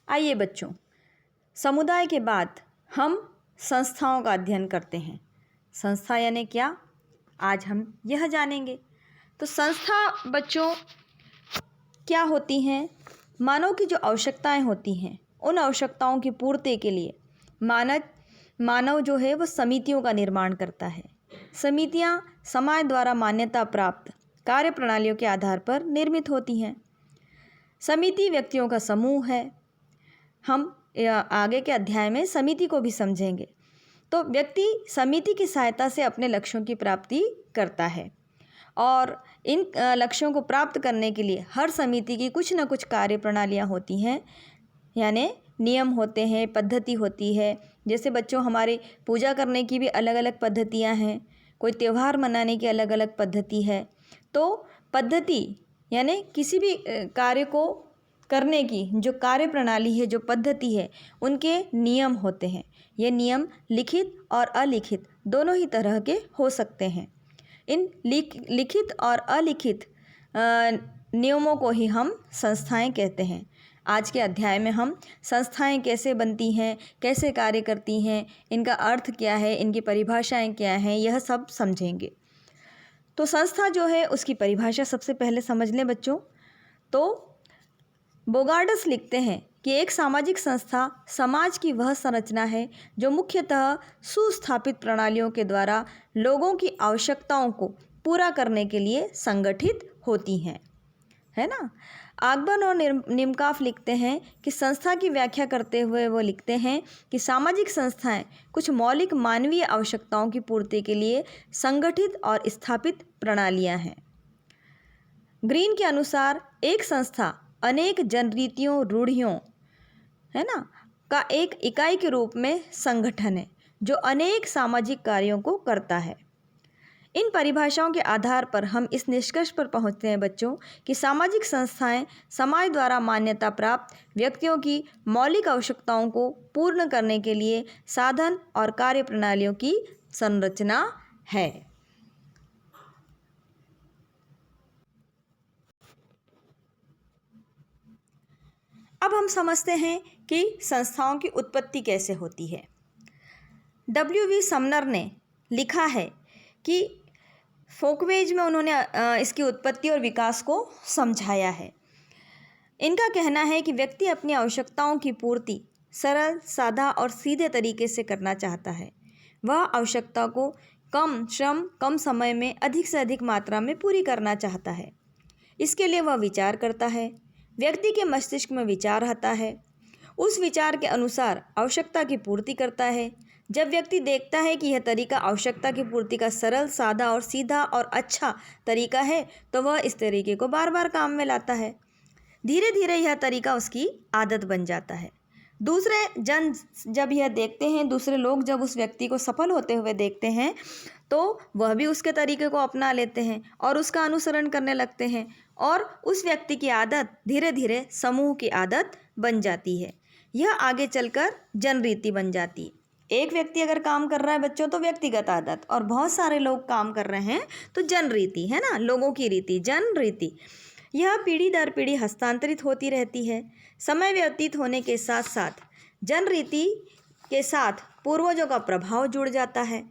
आइए बच्चों, समुदाय के बाद हम संस्थाओं का अध्ययन करते हैं। संस्था यानी क्या, आज हम यह जानेंगे। तो संस्था बच्चों क्या होती हैं? मानव की जो आवश्यकताएं होती हैं, उन आवश्यकताओं की पूर्ति के लिए मानव जो है वो समितियों का निर्माण करता है। समितियां समाज द्वारा मान्यता प्राप्त कार्य प्रणालियों के आधार पर निर्मित होती हैं। समिति व्यक्तियों का समूह है। हम आगे के अध्याय में समिति को भी समझेंगे। तो व्यक्ति समिति की सहायता से अपने लक्ष्यों की प्राप्ति करता है और इन लक्ष्यों को प्राप्त करने के लिए हर समिति की कुछ न कुछ कार्य प्रणालियाँ होती हैं, यानी नियम होते हैं, पद्धति होती है। जैसे बच्चों हमारे पूजा करने की भी अलग अलग पद्धतियाँ हैं, कोई त्यौहार मनाने की अलग अलग पद्धति है। तो पद्धति यानी किसी भी कार्य को करने की जो कार्य प्रणाली है, जो पद्धति है, उनके नियम होते हैं। ये नियम लिखित और अलिखित दोनों ही तरह के हो सकते हैं। इन लिखित और अलिखित नियमों को ही हम संस्थाएं कहते हैं। आज के अध्याय में हम संस्थाएं कैसे बनती हैं, कैसे कार्य करती हैं, इनका अर्थ क्या है, इनकी परिभाषाएं क्या हैं, यह सब समझेंगे। तो संस्था जो है उसकी परिभाषा सबसे पहले समझ लें बच्चों। तो बोगार्डस लिखते हैं कि एक सामाजिक संस्था समाज की वह संरचना है जो मुख्यतः सुस्थापित प्रणालियों के द्वारा लोगों की आवश्यकताओं को पूरा करने के लिए संगठित होती हैं, है ना। आगबन और निमकाफ लिखते हैं कि संस्था की व्याख्या करते हुए वो लिखते हैं कि सामाजिक संस्थाएं कुछ मौलिक मानवीय आवश्यकताओं की पूर्ति के लिए संगठित और स्थापित प्रणालियां हैं। ग्रीन के अनुसार एक संस्था अनेक जनरीतियों, रूढ़ियों, है ना, का एक इकाई के रूप में संगठन है जो अनेक सामाजिक कार्यों को करता है। इन परिभाषाओं के आधार पर हम इस निष्कर्ष पर पहुंचते हैं बच्चों कि सामाजिक संस्थाएं समाज द्वारा मान्यता प्राप्त व्यक्तियों की मौलिक आवश्यकताओं को पूर्ण करने के लिए साधन और कार्य प्रणालियों की संरचना है। अब हम समझते हैं कि संस्थाओं की उत्पत्ति कैसे होती है। W.V. समनर ने लिखा है कि फोकवेज में उन्होंने इसकी उत्पत्ति और विकास को समझाया है। इनका कहना है कि व्यक्ति अपनी आवश्यकताओं की पूर्ति सरल, सादा और सीधे तरीके से करना चाहता है। वह आवश्यकता को कम श्रम, कम समय में अधिक से अधिक मात्रा में पूरी करना चाहता है। इसके लिए वह विचार करता है। व्यक्ति के मस्तिष्क में विचार आता है, उस विचार के अनुसार आवश्यकता की पूर्ति करता है। जब व्यक्ति देखता है कि यह तरीका आवश्यकता की पूर्ति का सरल, सादा और सीधा और अच्छा तरीका है, तो वह इस तरीके को बार बार काम में लाता है। धीरे धीरे यह तरीका उसकी आदत बन जाता है। दूसरे जन जब यह देखते हैं, दूसरे लोग जब उस व्यक्ति को सफल होते हुए देखते हैं, तो वह भी उसके तरीके को अपना लेते हैं और उसका अनुसरण करने लगते हैं और उस व्यक्ति की आदत धीरे धीरे समूह की आदत बन जाती है। यह आगे चलकर जनरीति बन जाती है। एक व्यक्ति अगर काम कर रहा है बच्चों तो व्यक्तिगत आदत, और बहुत सारे लोग काम कर रहे हैं तो जनरीति, है ना, लोगों की रीति, जनरीति। यह पीढ़ी दर पीढ़ी हस्तांतरित होती रहती है। समय व्यतीत होने के साथ साथ जनरीति के साथ पूर्वजों का प्रभाव जुड़ जाता है।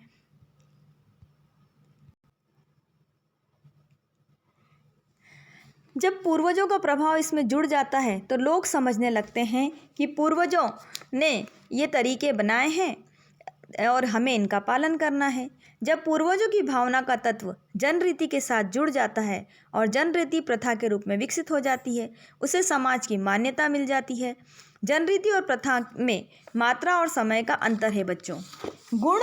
जब पूर्वजों का प्रभाव इसमें जुड़ जाता है तो लोग समझने लगते हैं कि पूर्वजों ने ये तरीके बनाए हैं और हमें इनका पालन करना है। जब पूर्वजों की भावना का तत्व जनरीति के साथ जुड़ जाता है और जनरीति प्रथा के रूप में विकसित हो जाती है, उसे समाज की मान्यता मिल जाती है। जनरीति और प्रथा में मात्रा और समय का अंतर है बच्चों, गुण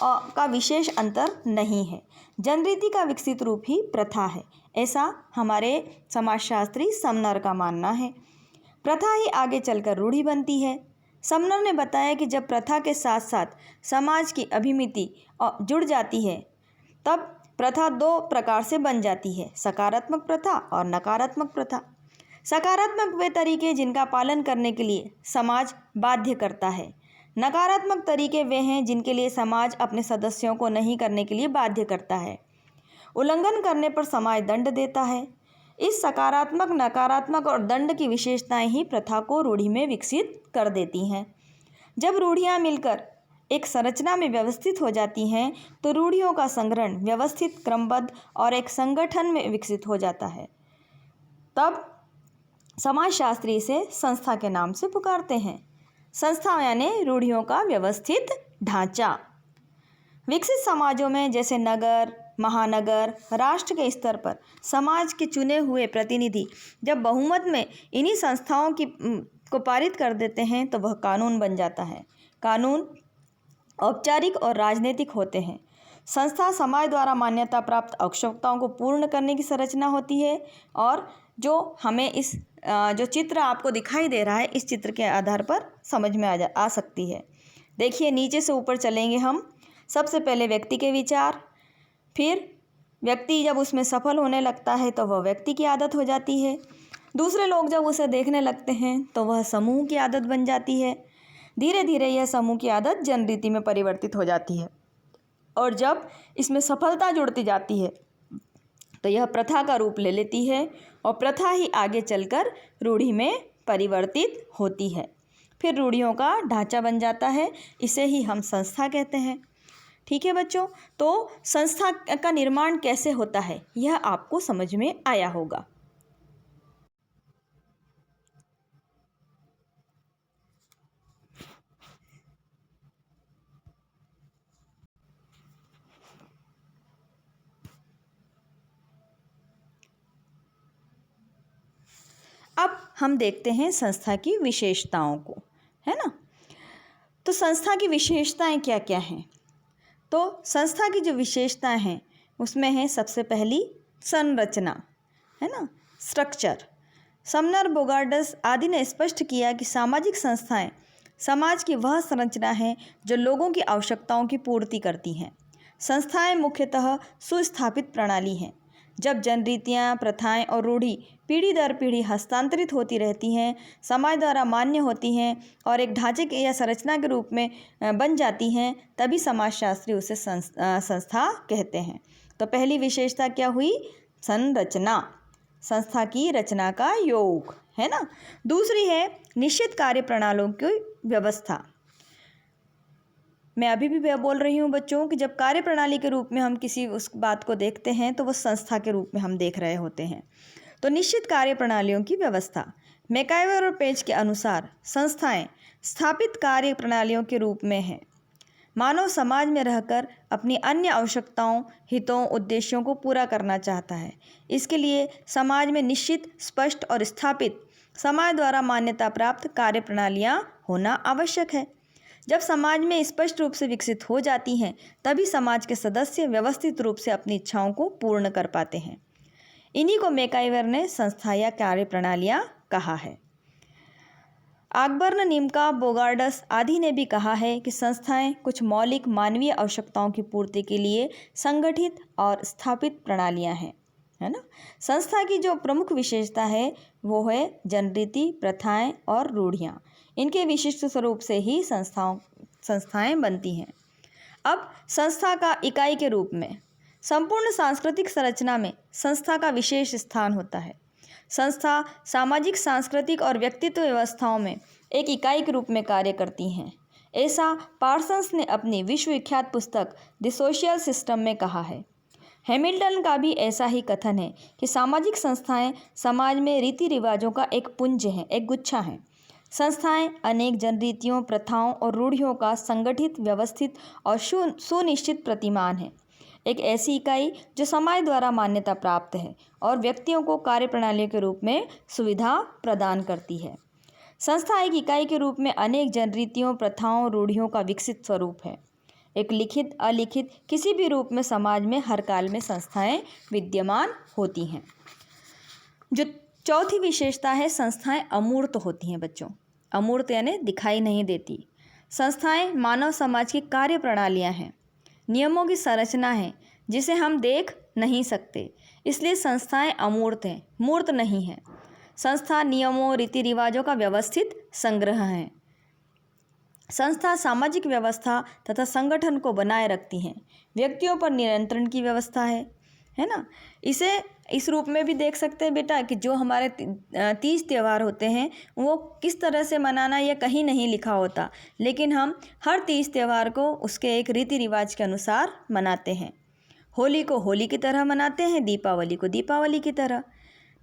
का विशेष अंतर नहीं है। जनरीति का विकसित रूप ही प्रथा है, ऐसा हमारे समाजशास्त्री समनर का मानना है। प्रथा ही आगे चलकर रूढ़ी बनती है। समनर ने बताया कि जब प्रथा के साथ साथ समाज की अभिमिति जुड़ जाती है, तब प्रथा दो प्रकार से बन जाती है, सकारात्मक प्रथा और नकारात्मक प्रथा। सकारात्मक वे तरीके जिनका पालन करने के लिए समाज बाध्य करता है। नकारात्मक तरीके वे हैं जिनके लिए समाज अपने सदस्यों को नहीं करने के लिए बाध्य करता है। उल्लंघन करने पर समाज दंड देता है। इस सकारात्मक, नकारात्मक और दंड की विशेषताएं ही प्रथा को रूढ़ि में विकसित कर देती हैं। जब रूढ़ियाँ मिलकर एक संरचना में व्यवस्थित हो जाती हैं तो रूढ़ियों का संग्रहण व्यवस्थित, क्रमबद्ध और एक संगठन में विकसित हो जाता है। तब समाजशास्त्री इसे संस्था के नाम से पुकारते हैं। संस्था यानी रूढ़ियों का व्यवस्थित ढांचा। विकसित समाजों में जैसे नगर, महानगर, राष्ट्र के स्तर पर समाज के चुने हुए प्रतिनिधि जब बहुमत में इन्हीं संस्थाओं को पारित कर देते हैं तो वह कानून बन जाता है। कानून औपचारिक और राजनीतिक होते हैं। संस्था समाज द्वारा मान्यता प्राप्त आवश्यकताओं को पूर्ण करने की संरचना होती है। और जो हमें इस जो चित्र आपको दिखाई दे रहा है, इस चित्र के आधार पर समझ में आ सकती है। देखिए, नीचे से ऊपर चलेंगे हम। सबसे पहले व्यक्ति के विचार, फिर व्यक्ति जब उसमें सफल होने लगता है तो वह व्यक्ति की आदत हो जाती है। दूसरे लोग जब उसे देखने लगते हैं तो वह समूह की आदत बन जाती है। धीरे धीरे यह समूह की आदत जनरीति में परिवर्तित हो जाती है और जब इसमें सफलता जुड़ती जाती है तो यह प्रथा का रूप ले लेती है और प्रथा ही आगे चलकर रूढ़ि में परिवर्तित होती है। फिर रूढ़ियों का ढांचा बन जाता है, इसे ही हम संस्था कहते हैं। ठीक है बच्चों, तो संस्था का निर्माण कैसे होता है यह आपको समझ में आया होगा। अब हम देखते हैं संस्था की विशेषताओं को, है ना। तो संस्था की विशेषताएं क्या क्या हैं? तो संस्था की जो विशेषताएं हैं उसमें है सबसे पहली संरचना, है ना, स्ट्रक्चर। समनर, बोगार्डस आदि ने स्पष्ट किया कि सामाजिक संस्थाएं समाज की वह संरचना है जो लोगों की आवश्यकताओं की पूर्ति करती हैं। संस्थाएं मुख्यतः सुस्थापित प्रणाली हैं। जब जनरीतियाँ, प्रथाएं और रूढ़ी पीढ़ी दर पीढ़ी हस्तांतरित होती रहती हैं, समाज द्वारा मान्य होती हैं और एक ढांचे के या संरचना के रूप में बन जाती हैं, तभी समाजशास्त्री उसे संस्था कहते हैं। तो पहली विशेषता क्या हुई? संरचना, संस्था की रचना का योग, है ना। दूसरी है निश्चित कार्य प्रणालियों की व्यवस्था। मैं अभी भी बोल रही हूँ बच्चों कि जब कार्य प्रणाली के रूप में हम किसी उस बात को देखते हैं तो वह संस्था के रूप में हम देख रहे होते हैं। तो निश्चित कार्य प्रणालियों की व्यवस्था। मैकाइवर और पेज के अनुसार संस्थाएं स्थापित कार्य प्रणालियों के रूप में हैं। मानव समाज में रहकर अपनी अन्य आवश्यकताओं, हितों, उद्देश्यों को पूरा करना चाहता है। इसके लिए समाज में निश्चित, स्पष्ट और स्थापित, समाज द्वारा मान्यता प्राप्त कार्य प्रणालियाँ होना आवश्यक है। जब समाज में स्पष्ट रूप से विकसित हो जाती हैं तभी समाज के सदस्य व्यवस्थित रूप से अपनी इच्छाओं को पूर्ण कर पाते हैं। इन्हीं को मैकाइवर ने संस्था या कार्य प्रणालियाँ कहा है। आकबर्न, निम्का, बोगार्डस आदि ने भी कहा है कि संस्थाएं कुछ मौलिक मानवीय आवश्यकताओं की पूर्ति के लिए संगठित और स्थापित प्रणालियां हैं, है ना। संस्था की जो प्रमुख विशेषता है वो है जनरीति, प्रथाएं और रूढ़ियाँ। इनके विशिष्ट स्वरूप से ही संस्थाएं बनती हैं। अब संस्था का इकाई के रूप में संपूर्ण सांस्कृतिक संरचना में संस्था का विशेष स्थान होता है। संस्था सामाजिक, सांस्कृतिक और व्यक्तित्व व्यवस्थाओं में एक इकाई के रूप में कार्य करती हैं। ऐसा पार्सन्स ने अपनी विश्वविख्यात पुस्तक द सोशल सिस्टम में कहा है। हैमिल्टन का भी ऐसा ही कथन है कि सामाजिक संस्थाएं समाज में रीति रिवाजों का एक पुंज है, एक गुच्छा है। संस्थाएं अनेक जनरीतियों, प्रथाओं और रूढ़ियों का संगठित, व्यवस्थित और सुनिश्चित प्रतिमान है। एक ऐसी इकाई जो समाज द्वारा मान्यता प्राप्त है और व्यक्तियों को कार्यप्रणालियों के रूप में सुविधा प्रदान करती है। संस्था एक इकाई के रूप में अनेक जनरीतियों, प्रथाओं, रूढ़ियों का विकसित स्वरूप है। एक लिखित, अलिखित किसी भी रूप में समाज में हर काल में संस्थाएं विद्यमान होती हैं। जो चौथी विशेषता है, संस्थाएं अमूर्त होती हैं बच्चों। अमूर्त यानी दिखाई नहीं देती। संस्थाएं मानव समाज की कार्य प्रणालियाँ हैं, नियमों की संरचना है जिसे हम देख नहीं सकते, इसलिए संस्थाएं अमूर्त हैं, मूर्त नहीं हैं। संस्था नियमों, रीति रिवाजों का व्यवस्थित संग्रह है। संस्था सामाजिक व्यवस्था तथा संगठन को बनाए रखती हैं। व्यक्तियों पर नियंत्रण की व्यवस्था है ना। इस रूप में भी देख सकते हैं बेटा कि जो हमारे तीज त्यौहार होते हैं वो किस तरह से मनाना ये कहीं नहीं लिखा होता, लेकिन हम हर तीज त्यौहार को उसके एक रीति रिवाज के अनुसार मनाते हैं। होली को होली की तरह मनाते हैं, दीपावली को दीपावली की तरह।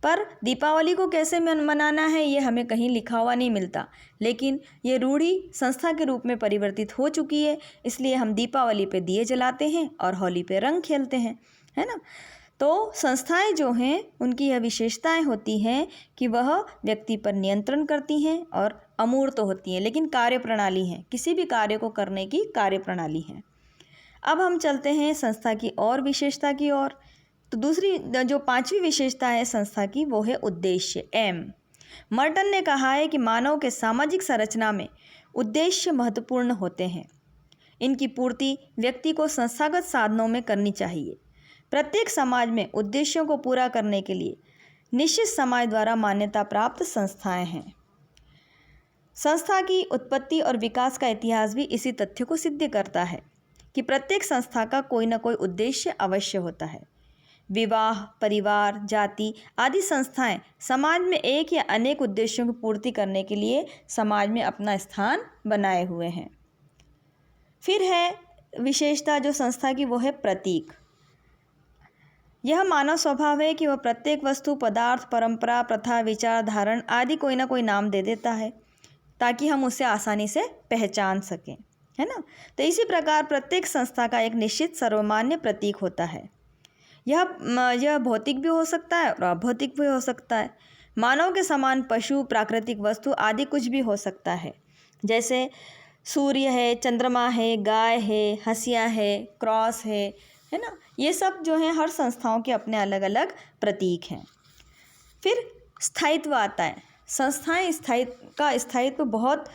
पर दीपावली को कैसे मनाना है ये हमें कहीं लिखा हुआ नहीं मिलता, लेकिन ये रूढ़ी संस्था के रूप में परिवर्तित हो चुकी है, इसलिए हम दीपावली पे दिए जलाते हैं और होली पे रंग खेलते हैं, है ना। तो संस्थाएं जो हैं उनकी यह विशेषताएं होती हैं कि वह व्यक्ति पर नियंत्रण करती हैं और अमूर्त होती हैं, लेकिन कार्यप्रणाली हैं, किसी भी कार्य को करने की कार्यप्रणाली है। अब हम चलते हैं संस्था की और विशेषता की ओर। तो दूसरी जो पांचवी विशेषता है संस्था की वो है उद्देश्य, एम। मर्टन ने कहा है कि मानव के सामाजिक संरचना में उद्देश्य महत्वपूर्ण होते हैं। इनकी पूर्ति व्यक्ति को संस्थागत साधनों में करनी चाहिए। प्रत्येक समाज में उद्देश्यों को पूरा करने के लिए निश्चित समाज द्वारा मान्यता प्राप्त संस्थाएं हैं। संस्था की उत्पत्ति और विकास का इतिहास भी इसी तथ्य को सिद्ध करता है कि प्रत्येक संस्था का कोई न कोई उद्देश्य अवश्य होता है। विवाह, परिवार, जाति आदि संस्थाएं समाज में एक या अनेक उद्देश्यों की पूर्ति करने के लिए समाज में अपना स्थान बनाए हुए हैं। फिर है विशेषता जो संस्था की वो है प्रतीक। यह मानव स्वभाव है कि वह प्रत्येक वस्तु, पदार्थ, परंपरा, प्रथा, विचार, धारण आदि कोई ना कोई नाम दे देता है ताकि हम उसे आसानी से पहचान सकें, है ना। तो इसी प्रकार प्रत्येक संस्था का एक निश्चित सर्वमान्य प्रतीक होता है। यह भौतिक भी हो सकता है और अभौतिक भी हो सकता है। मानव के समान पशु, प्राकृतिक वस्तु आदि कुछ भी हो सकता है, जैसे सूर्य है, चंद्रमा है, गाय है, हंसिया है, क्रॉस है ना। ये सब जो हैं हर संस्थाओं के अपने अलग अलग प्रतीक हैं। फिर स्थायित्व आता है। संस्थाएं स्थायित्व बहुत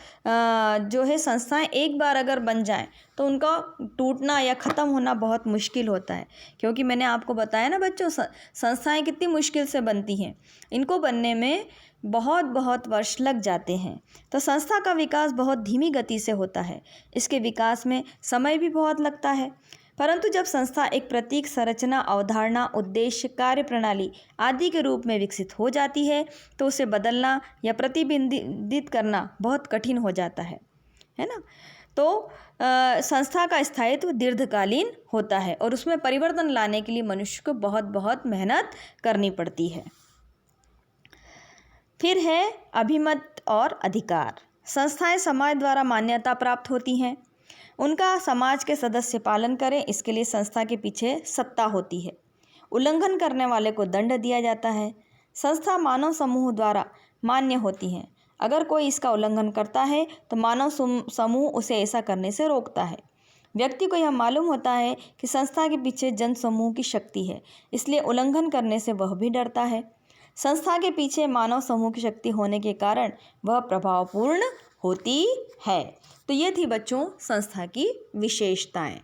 जो है संस्थाएं एक बार अगर बन जाएं तो उनका टूटना या ख़त्म होना बहुत मुश्किल होता है, क्योंकि मैंने आपको बताया ना बच्चों संस्थाएं कितनी मुश्किल से बनती हैं। इनको बनने में बहुत वर्ष लग जाते हैं। तो संस्था का विकास बहुत धीमी गति से होता है। इसके विकास में समय भी बहुत लगता है। परंतु जब संस्था एक प्रतीक, संरचना, अवधारणा, उद्देश्य, कार्यप्रणाली आदि के रूप में विकसित हो जाती है तो उसे बदलना या प्रतिबिंबित करना बहुत कठिन हो जाता है ना। तो संस्था का स्थायित्व दीर्घकालीन होता है और उसमें परिवर्तन लाने के लिए मनुष्य को बहुत मेहनत करनी पड़ती है। फिर है अभिमत और अधिकार। संस्थाएं समाज द्वारा मान्यता प्राप्त होती हैं। उनका समाज के सदस्य पालन करें, इसके लिए संस्था के पीछे सत्ता होती है। उल्लंघन करने वाले को दंड दिया जाता है। संस्था मानव समूह द्वारा मान्य होती हैं। अगर कोई इसका उल्लंघन करता है तो मानव समूह उसे ऐसा करने से रोकता है। व्यक्ति को यह मालूम होता है कि संस्था के पीछे जन समूह की शक्ति है, इसलिए उल्लंघन करने से वह भी डरता है। संस्था के पीछे मानव समूह की शक्ति होने के कारण वह प्रभावपूर्ण होती है। तो ये थी बच्चों संस्था की विशेषताएं।